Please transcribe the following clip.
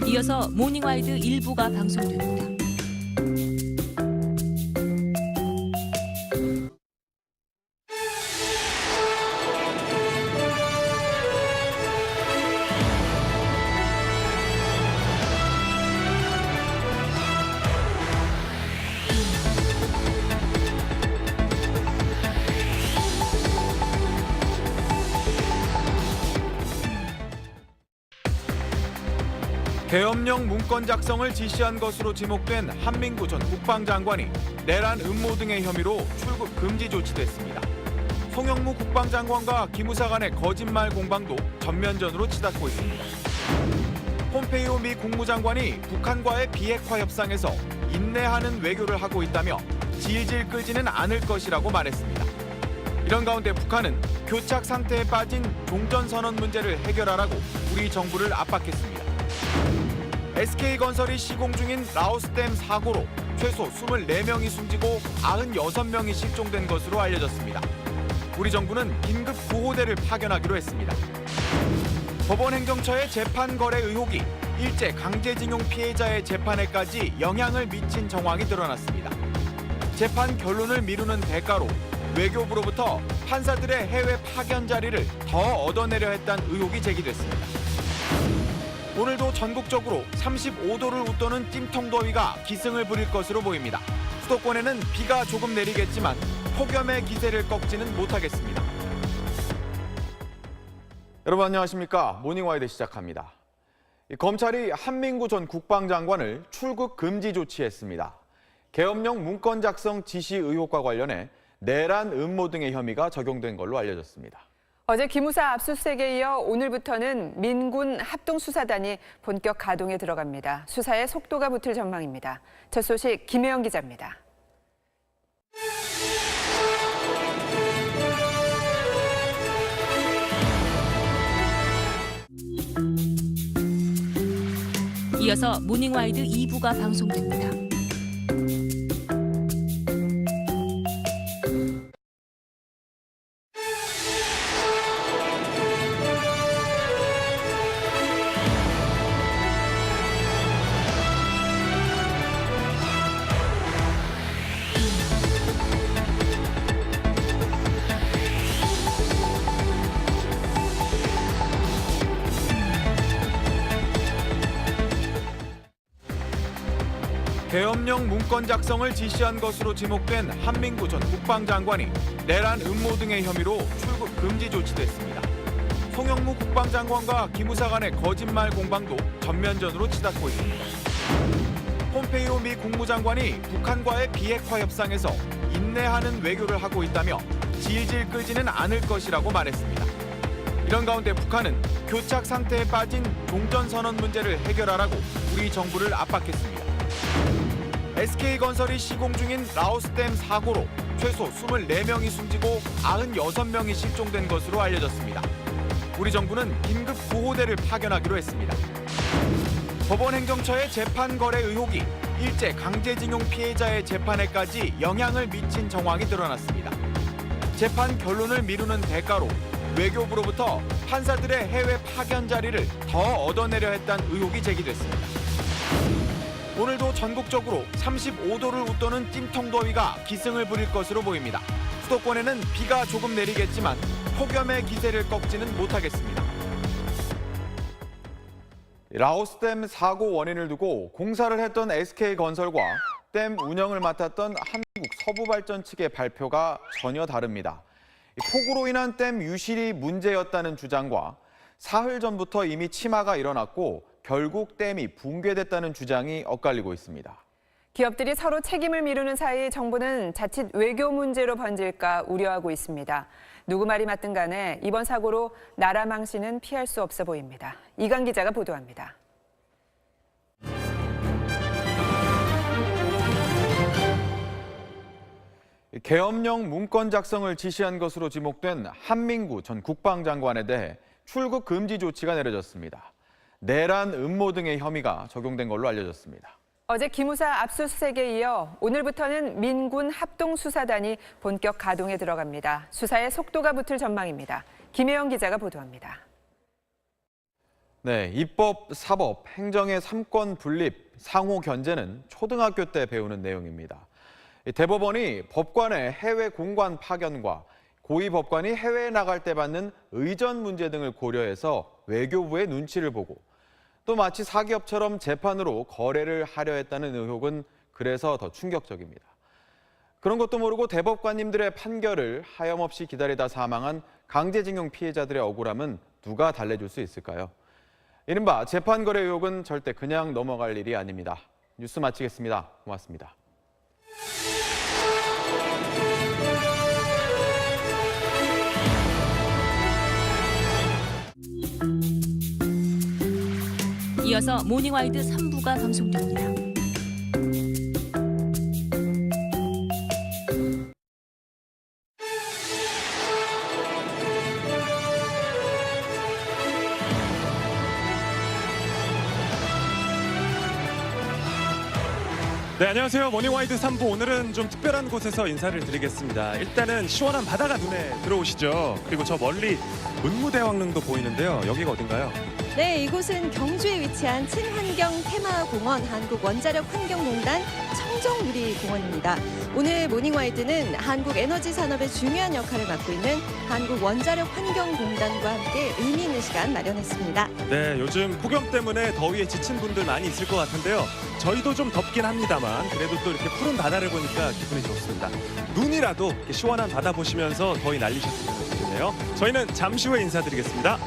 이어서 모닝와이드 일부가 방송됩니다. 계엄령 문건 작성을 지시한 것으로 지목된 한민구 전 국방장관이 내란 음모 등의 혐의로 출국 금지 조치됐습니다. 송영무 국방장관과 기무사 간의 거짓말 공방도 전면전으로 치닫고 있습니다. 폼페이오 미 국무장관이 북한과의 비핵화 협상에서 인내하는 외교를 하고 있다며 질질 끌지는 않을 것이라고 말했습니다. 이런 가운데 북한은 교착 상태에 빠진 종전선언 문제를 해결하라고 우리 정부를 압박했습니다. SK건설이 시공 중인 라오스댐 사고로 최소 24명이 숨지고 96명이 실종된 것으로 알려졌습니다. 우리 정부는 긴급 구호대를 파견하기로 했습니다. 법원 행정처의 재판 거래 의혹이 일제 강제징용 피해자의 재판에까지 영향을 미친 정황이 드러났습니다. 재판 결론을 미루는 대가로 외교부로부터 판사들의 해외 파견 자리를 더 얻어내려 했다는 의혹이 제기됐습니다. 오늘도 전국적으로 35도를 웃도는 찜통더위가 기승을 부릴 것으로 보입니다. 수도권에는 비가 조금 내리겠지만 폭염의 기세를 꺾지는 못하겠습니다. 여러분 안녕하십니까? 모닝와이드 시작합니다. 검찰이 한민구 전 국방장관을 출국 금지 조치했습니다. 계엄령 문건 작성 지시 의혹과 관련해 내란 음모 등의 혐의가 적용된 걸로 알려졌습니다. 어제 기무사 압수수색에 이어 오늘부터는 민군 합동수사단이 본격 가동에 들어갑니다. 수사에 속도가 붙을 전망입니다. 첫 소식 김혜영 기자입니다. 이어서 모닝와이드 2부가 방송됩니다. 계엄령 문건 작성을 지시한 것으로 지목된 한민구 전 국방장관이 내란 음모 등의 혐의로 출국 금지 조치됐습니다. 송영무 국방장관과 기무사 간의 거짓말 공방도 전면전으로 치닫고 있습니다. 폼페이오 미 국무장관이 북한과의 비핵화 협상에서 인내하는 외교를 하고 있다며 질질 끌지는 않을 것이라고 말했습니다. 이런 가운데 북한은 교착 상태에 빠진 종전선언 문제를 해결하라고 우리 정부를 압박했습니다. SK건설이 시공 중인 라오스댐 사고로 최소 24명이 숨지고 96명이 실종된 것으로 알려졌습니다. 우리 정부는 긴급 구호대를 파견하기로 했습니다. 법원 행정처의 재판 거래 의혹이 일제 강제징용 피해자의 재판에까지 영향을 미친 정황이 드러났습니다. 재판 결론을 미루는 대가로 외교부로부터 판사들의 해외 파견 자리를 더 얻어내려 했다는 의혹이 제기됐습니다. 오늘도 전국적으로 35도를 웃도는 찜통더위가 기승을 부릴 것으로 보입니다. 수도권에는 비가 조금 내리겠지만 폭염의 기세를 꺾지는 못하겠습니다. 라오스댐 사고 원인을 두고 공사를 했던 SK건설과 댐 운영을 맡았던 한국 서부발전 측의 발표가 전혀 다릅니다. 폭우로 인한 댐 유실이 문제였다는 주장과 사흘 전부터 이미 침하가 일어났고 결국 댐이 붕괴됐다는 주장이 엇갈리고 있습니다. 기업들이 서로 책임을 미루는 사이 정부는 자칫 외교 문제로 번질까 우려하고 있습니다. 누구 말이 맞든 간에 이번 사고로 나라 망신은 피할 수 없어 보입니다. 이강 기자가 보도합니다. 계엄령 문건 작성을 지시한 것으로 지목된 한민구 전 국방장관에 대해 출국 금지 조치가 내려졌습니다. 내란 음모 등의 혐의가 적용된 걸로 알려졌습니다. 어제 기무사 압수수색에 이어 오늘부터는 민군 합동수사단이 본격 가동에 들어갑니다. 수사에 속도가 붙을 전망입니다. 김혜영 기자가 보도합니다. 네, 입법, 사법, 행정의 삼권 분립, 상호 견제는 초등학교 때 배우는 내용입니다. 대법원이 법관의 해외 공관 파견과 고위 법관이 해외에 나갈 때 받는 의전 문제 등을 고려해서 외교부의 눈치를 보고 또 마치 사기업처럼 재판으로 거래를 하려 했다는 의혹은 그래서 더 충격적입니다. 그런 것도 모르고 대법관님들의 판결을 하염없이 기다리다 사망한 강제징용 피해자들의 억울함은 누가 달래줄 수 있을까요? 이른바 재판거래 의혹은 절대 그냥 넘어갈 일이 아닙니다. 뉴스 마치겠습니다. 고맙습니다. 이어서 모닝와이드 3부가 방송됩니다. 네, 안녕하세요. 모닝와이드 3부 오늘은 좀 특별한 곳에서 인사를 드리겠습니다. 일단은 시원한 바다가 눈에 들어오시죠. 그리고 저 멀리 문무대왕릉도 보이는데요. 여기가 어딘가요? 네, 이곳은 경주에 위치한 친환경 테마공원 한국원자력환경공단 청정누리공원입니다. 오늘 모닝와이드는 한국 에너지 산업의 중요한 역할을 맡고 있는 한국원자력환경공단과 함께 의미 있는 시간 마련했습니다. 네, 요즘 폭염 때문에 더위에 지친 분들 많이 있을 것 같은데요. 저희도 좀 덥긴 합니다만 그래도 또 이렇게 푸른 바다를 보니까 기분이 좋습니다. 눈이라도 이렇게 시원한 바다 보시면서 더위 날리셨으면 좋겠네요. 저희는 잠시 후에 인사드리겠습니다.